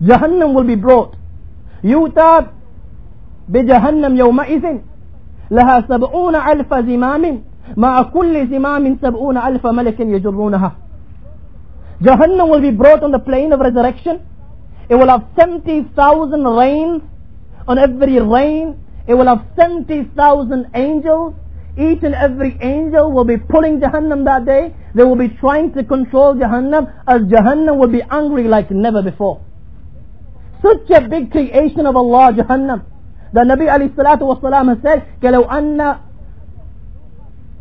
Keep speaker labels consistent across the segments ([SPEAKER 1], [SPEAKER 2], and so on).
[SPEAKER 1] Jahannam will be brought. يُؤْتَى بِجَهَنَّمْ يَوْمَئِذٍ لَهَا 70,000 زِمَامٍ مَعَ كُلِّ زِمَامٍ 70,000 مَلَكٍ يَجُرُّونَهَا. Jahannam will be brought on the plane of resurrection. It will have 70,000 reins. On every rein it will have 70,000 angels. Each and every angel will be pulling Jahannam that day. They will be trying to control Jahannam, as Jahannam will be angry like never before. Such a big creation of Allah, Jahannam. The Nabi alayhi salatu wasalam has said, كَلَوْ أَنَّ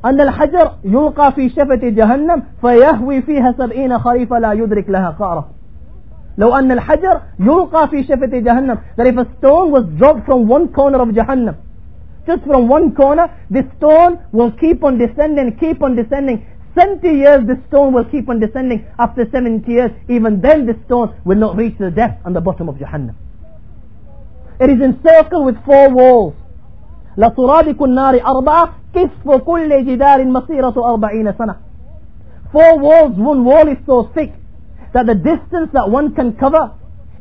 [SPEAKER 1] الْحَجَرْ يُلْقَى فِي شَفَةِ جَهَنَّمْ فَيَهْوِي فِيهَا 70 خَرِيفًا لَا يُدْرِكْ لَهَا قَارًا. لو أن الحجر يلقى في شفة جهنم, that if a stone was dropped from one corner of Jahannam, just from one corner, this stone will keep on descending, 70 years this stone will keep on descending. After 70 years, even then this stone will not reach the depth and the bottom of Jahannam. It is encircled with 4 walls. لَصُرَادِكُ النَّارِ أَرْبَعَةٍ كِسْفُ كُلِّ جِدَارٍ مَصِيرَةُ 40 سَنَةٍ. 4 walls, one wall is so thick that the distance that one can cover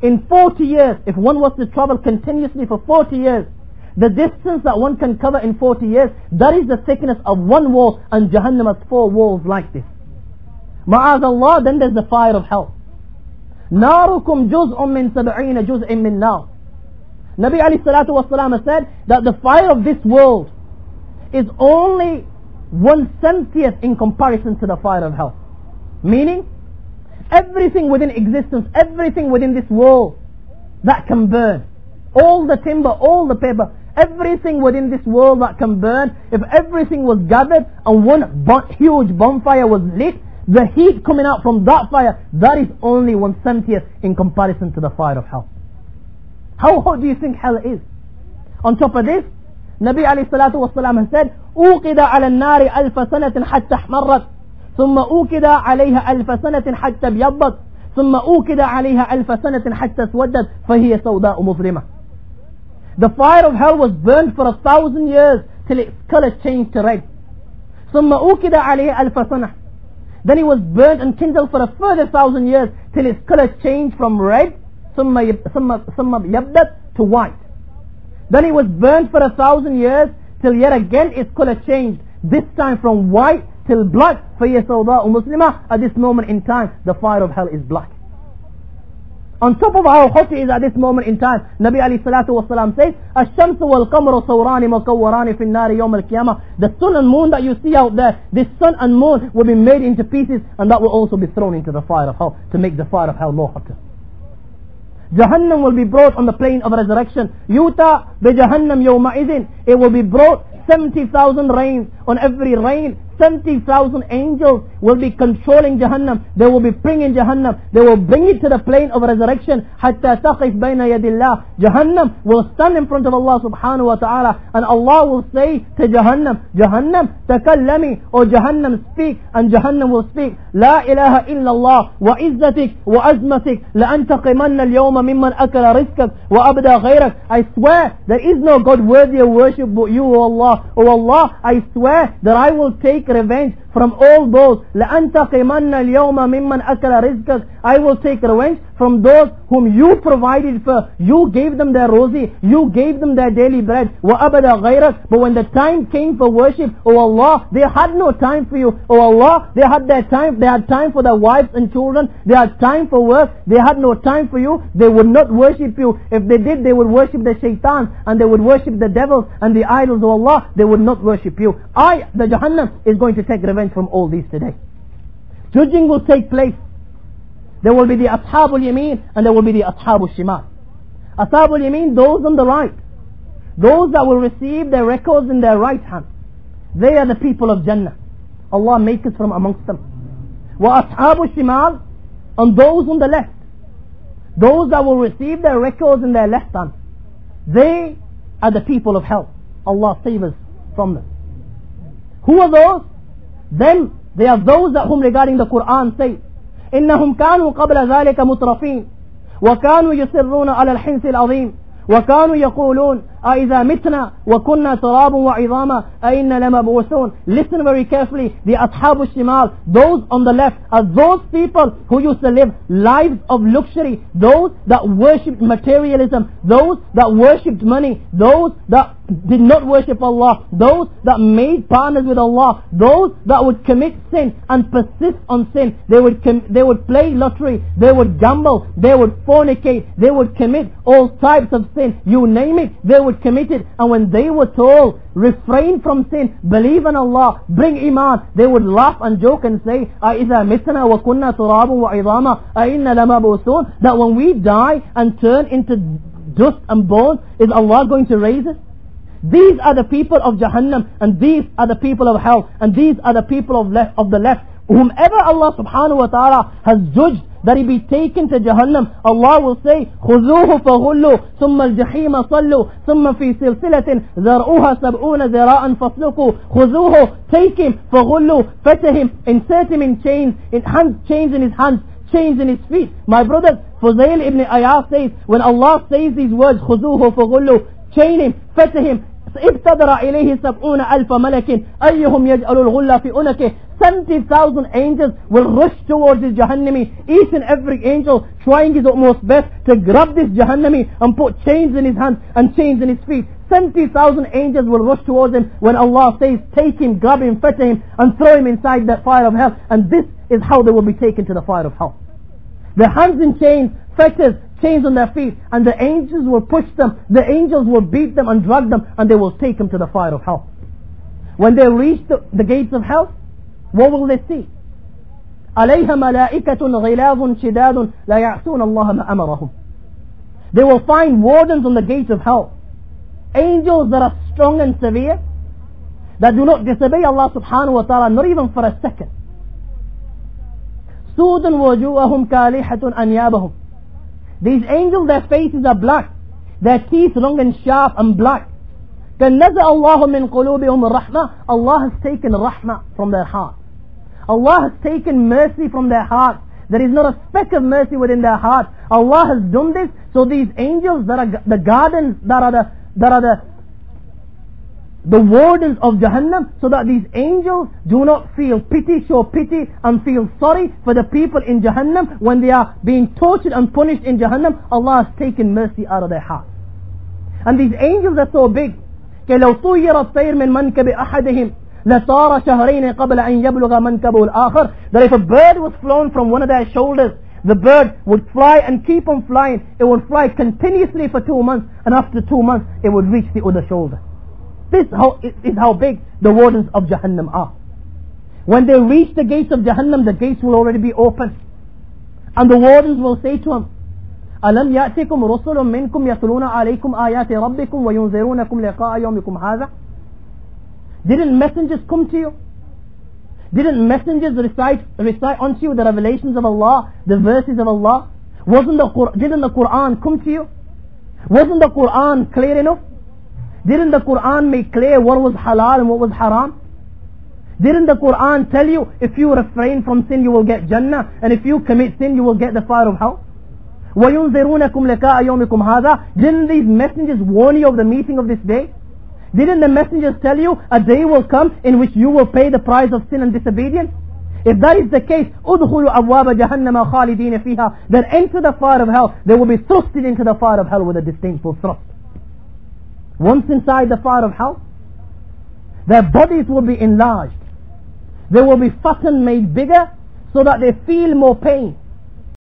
[SPEAKER 1] in 40 years, if one was to travel continuously for 40 years, the distance that one can cover in 40 years, that is the thickness of one wall, and Jahannam has 4 walls like this. Ma'azallah, then there's the fire of hell. نَارُكُمْ جُزْءٌ مِّن 70 جُزْءٍ مِّن نَارٍ. Nabi alayhi salatu wasalam has said that the fire of this world is only 1/70th in comparison to the fire of hell. Meaning, everything within existence, everything within this world that can burn, all the timber, all the paper, everything within this world that can burn, if everything was gathered and one huge bonfire was lit, the heat coming out from that fire, that is only 1/70th in comparison to the fire of hell. How hot do you think hell is? On top of this, Nabi alayhi salatu wasalam has said, أُوقِدَ عَلَى النَّارِ أَلْفَ سَنَةٍ حَتَّى احْمَرَّتْ ثم أوكد عليها 1000 سنة حتى ابيضت ثم أوكد عليها 1000 سنة حتى اسودت فهي سوداء مظلمة. The fire of hell was burned for 1,000 years till its color changed to red. ثم أوكد عليها 1000 سنة. Then it was burned and kindled for a further 1,000 years till its color changed from red ثم يبدت to white. Then it was burned for 1,000 years till yet again its color changed, this time from white till black. فَهِيَ سَوْضَاءُ مُسْلِمَةٌ. At this moment in time, the fire of hell is black. On top of how hot it is at this moment in time, Nabi alayhi salatu wasalam says, الشَّمْسُ وَالْقَمْرُ صَوْرَانِ مَكَوَّرَانِ فِي النَّارِ يَوْمَ الْقِيَامَةِ. The sun and moon that you see out there, this sun and moon will be made into pieces, and that will also be thrown into the fire of hell to make the fire of hell more hotter. Jahannam will be brought on the plane of resurrection. يُؤْتَى بِجَهَنَّمْ يَوْمَئِذٍ. It will be brought 70,000 reins. On every rein 70,000 angels will be controlling Jahannam. They will be bringing Jahannam. They will bring it to the plane of resurrection. حَتَّى تَقِفْ بَيْنَ يَدِ اللَّهِ. Jahannam will stand in front of Allah subhanahu wa ta'ala, and Allah will say to Jahannam, Jahannam, تَكَلَّمِ, or Jahannam, speak. And Jahannam will speak, لَا إِلَهَ إِلَّا اللَّهِ وَعِزَّتِكَ وَأَزْمَتِكَ لَأَنْتَقِمَنَّ الْيَوْمَ مِمَّنْ أَكَلَ رِزْقَكَ وَأَبْدَى غَيْرَكَ. I swear there is no God worthy of worship but you, O Allah. O Allah, I swear that I will take revenge from all those. لَأَنْتَقِمَنَّ الْيَوْمَ مِمَّنْ أَكَلَ رِزْقَكَ. I will take revenge from those whom you provided for. You gave them their rosy, you gave them their daily bread. وَأَبَدَى غَيْرَكَ. But when the time came for worship, O Allah, they had no time for you. O Allah, they had time for their wives and children. They had time for work. They had no time for you. They would not worship you. If they did, they would worship the shaitan, and they would worship the devils and the idols of Allah. They would not worship you. The Jahannam is going to take revenge from all these today. Judging will take place. There will be the Ashabul Yameen and there will be the Ashabul Shimal. Ashabul Yameen, those on the right, those that will receive their records in their right hand. They are the people of Jannah. Allah make us from amongst them. Wa Ashabul Shimal, and those on the left, those that will receive their records in their left hand, they are the people of hell. Allah save us from them. Who are those? Then they are those that whom regarding the Quran say, إنهم كانوا قبل ذلك مترفين وكانوا يصرون على الحنث العظيم وكانوا يقولون أَإِذَا مِتْنَا وَكُنَّا تُرَابٌ وَعِظَامًا أَإِنَّا لَمَبْعُوثُونَ. Listen very carefully. The Ashab al-Shimal, those on the left, are those people who used to live lives of luxury, those that worshipped materialism, those that worshipped money, those that did not worship Allah, those that made partners with Allah, those that would commit sin and persist on sin. They would play lottery, they would gamble, they would fornicate, they would commit all types of sin. You name it, they would commit it. And when they were told, refrain from sin, believe in Allah, bring Iman, they would laugh and joke and say, أَإِذَا مِتْنَا وَكُنَّا تُرَابٌ وَعِظَامًا أَإِنَّا لَمَبْعُوثُونَ. That when we die and turn into dust and bones, is Allah going to raise us? These are the people of Jahannam, and these are the people of hell, and these are the people of the left. Whomever Allah subhanahu wa ta'ala has judged that he be taken to Jahannam, Allah will say, خُذُوهُ فَغُلُّوا ثُمَّ الْجَحِيمَ صَلُّوا ثُمَّ فِي سِلْسِلَةٍ ذَرْعُهَا سَبْعُونَ ذِرَاءً فَاسْلُكُوا. خُذُوهُ, take him, فَغُلُّوا, fetter him, insert him in chains, chains in his hands, chains in his feet. My brothers, Fuzail ibn Ayaz says, when Allah says these words, خُذُوهُ فَغُلُّوا, chain him, fetter him, ابتدر إليه 70,000 ملك أيهم يجعل الغل في أنكه. 70,000 angels will rush towards this Jahannami, each and every angel trying his utmost best to grab this Jahannami and put chains in his hands and chains in his feet. 70,000 angels will rush towards him when Allah says, take him, grab him, fetter him and throw him inside the fire of hell. And this is how they will be taken to the fire of hell. Their hands in chains, fetters, chains on their feet, and the angels will push them, the angels will beat them and drag them, and they will take them to the fire of hell. When they reach the gates of hell, what will they see? عَلَيْهَا مَلَائِكَةٌ غِلَاظٌ شِدَادٌ لَا يَعْصُونَ اللَّهَ مَا أَمَرَهُم. They will find wardens on the gates of hell, angels that are strong and severe, that do not disobey Allah subhanahu wa ta'ala, not even for a second. سُودٌ وَجُوهُمْ كَالِحَةٌ أَنْيَابَهُمْ. These angels, their faces are black, their teeth long and sharp and black. كَنَّزَ اللَّهُ مِنْ قُلُوبِهُمُ الرَّحْمَةِ. Allah has taken rahmah from their heart. Allah has taken mercy from their heart. There is not a speck of mercy within their heart. Allah has done this so these angels that are the gardens, that are the wardens of Jahannam, so that these angels do not feel pity, show pity and feel sorry for the people in Jahannam when they are being tortured and punished in Jahannam. Allah has taken mercy out of their hearts. And these angels are so big, لو طير الطير من منكب أحدهم لطار شهرين قبل أن يبلغ منكبه الآخر. That if a bird was flown from one of their shoulders, the bird would fly and keep on flying. It would fly continuously for 2 months, and after 2 months it would reach the other shoulder. This is how big the wardens of Jahannam are. When they reach the gates of Jahannam, the gates will already be open, and the wardens will say to them, أَلَمْ يَأْتِكُمْ رُسُلٌ مِّنْكُمْ يَتْلُونَ عَلَيْكُمْ آيَاتِ رَبِّكُمْ وَيُنْذِرُونَكُمْ لِقَاءَ يَوْمِكُمْ هَذَا. Didn't messengers come to you? Didn't messengers recite unto you the revelations of Allah, the verses of Allah? Didn't the Quran come to you? Wasn't the Quran clear enough? Didn't the Quran make clear what was halal and what was haram? Didn't the Quran tell you if you refrain from sin you will get Jannah, and if you commit sin you will get the fire of hell? وَيُنْذِرُونَكُمْ لِقَاءَ يَوْمِكُمْ هَذَا. Didn't these messengers warn you of the meeting of this day? Didn't the messengers tell you a day will come in which you will pay the price of sin and disobedience? If that is the case, أُدْخُلُوا أَبْوَابَ جَهَنَّمَ خَالِدِينَ فِيهَا. Then enter the fire of hell. They will be thrusted into the fire of hell with a disdainful thrust. Once inside the fire of hell, their bodies will be enlarged. They will be fattened, made bigger, so that they feel more pain.